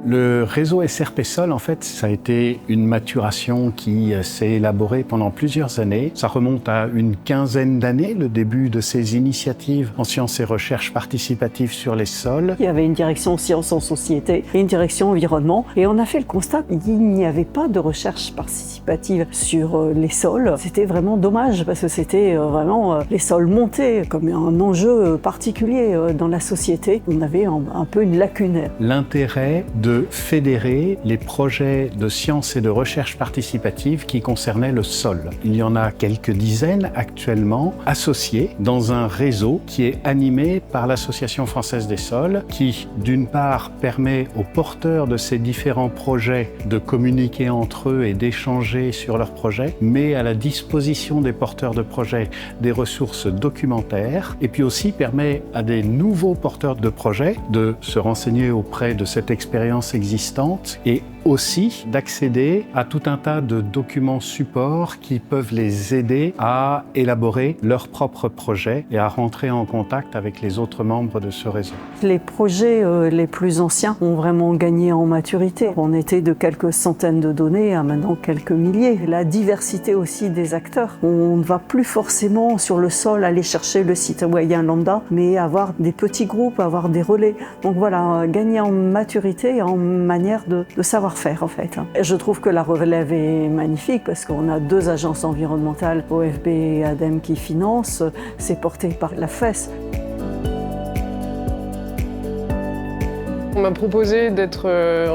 Le réseau SRP Sol, en fait, ça a été une maturation qui s'est élaborée pendant plusieurs années. Ça remonte à une quinzaine d'années, le début de ces initiatives en sciences et recherches participatives sur les sols. Il y avait une direction sciences en société et une direction environnement. Et on a fait le constat qu'il n'y avait pas de recherche participative sur les sols. C'était vraiment dommage parce que c'était vraiment les sols montés comme un enjeu particulier dans la société. On avait un peu une lacune. L'intérêt de fédérer les projets de sciences et de recherche participative qui concernaient le sol. Il y en a quelques dizaines actuellement associés dans un réseau qui est animé par l'Association française des sols, qui d'une part permet aux porteurs de ces différents projets de communiquer entre eux et d'échanger sur leurs projets, met à la disposition des porteurs de projets des ressources documentaires et puis aussi permet à des nouveaux porteurs de projets de se renseigner auprès de cette expérience existante et aussi d'accéder à tout un tas de documents supports qui peuvent les aider à élaborer leurs propres projets et à rentrer en contact avec les autres membres de ce réseau. Les projets les plus anciens ont vraiment gagné en maturité. On était de quelques centaines de données à maintenant quelques milliers. La diversité aussi des acteurs. On ne va plus forcément sur le sol aller chercher le citoyen lambda, mais avoir des petits groupes, avoir des relais. Donc voilà, gagner en maturité et en manière de savoir faire en fait. Et je trouve que la relève est magnifique parce qu'on a 2 agences environnementales, OFB et ADEME, qui financent. C'est porté par la FES. On m'a proposé d'être,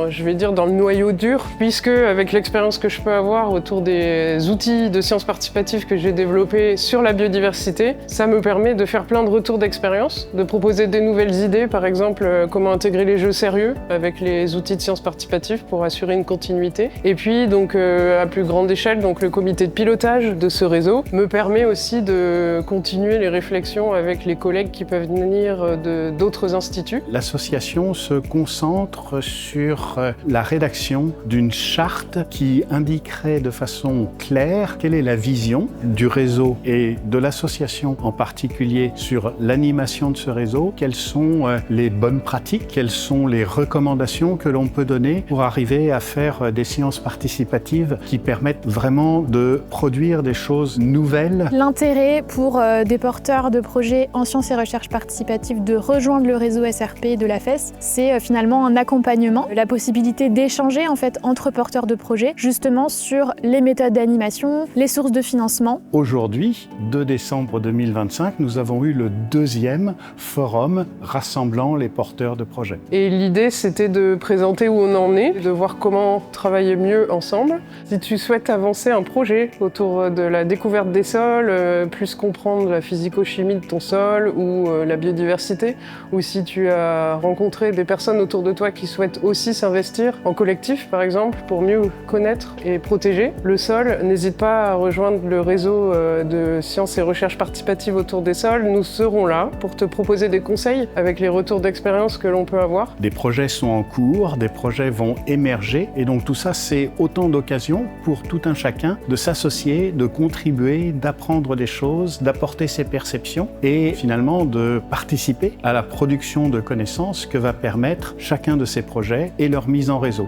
je vais dire, dans le noyau dur, puisque avec l'expérience que je peux avoir autour des outils de sciences participatives que j'ai développés sur la biodiversité, ça me permet de faire plein de retours d'expérience, de proposer des nouvelles idées, par exemple comment intégrer les jeux sérieux avec les outils de sciences participatives pour assurer une continuité. Et puis donc à plus grande échelle, donc le comité de pilotage de ce réseau me permet aussi de continuer les réflexions avec les collègues qui peuvent venir d'autres instituts. L'association se concentre sur la rédaction d'une charte qui indiquerait de façon claire quelle est la vision du réseau et de l'association en particulier sur l'animation de ce réseau, quelles sont les bonnes pratiques, quelles sont les recommandations que l'on peut donner pour arriver à faire des sciences participatives qui permettent vraiment de produire des choses nouvelles. L'intérêt pour des porteurs de projets en sciences et recherches participatives de rejoindre le réseau SRP de la FES, c'est finalement un accompagnement, la possibilité d'échanger en fait entre porteurs de projets justement sur les méthodes d'animation, les sources de financement. Aujourd'hui, 2 décembre 2025, nous avons eu le 2e forum rassemblant les porteurs de projets. Et l'idée, c'était de présenter où on en est, de voir comment travailler mieux ensemble. Si tu souhaites avancer un projet autour de la découverte des sols, plus comprendre la physico-chimie de ton sol ou la biodiversité, ou si tu as rencontré des personnes autour de toi qui souhaitent aussi s'investir en collectif, par exemple, pour mieux connaître et protéger le sol, n'hésite pas à rejoindre le réseau de sciences et recherches participatives autour des sols. Nous serons là pour te proposer des conseils avec les retours d'expérience que l'on peut avoir. Des projets sont en cours, des projets vont émerger et donc tout ça, c'est autant d'occasions pour tout un chacun de s'associer, de contribuer, d'apprendre des choses, d'apporter ses perceptions et finalement de participer à la production de connaissances que va permettre chacun de ces projets et leur mise en réseau.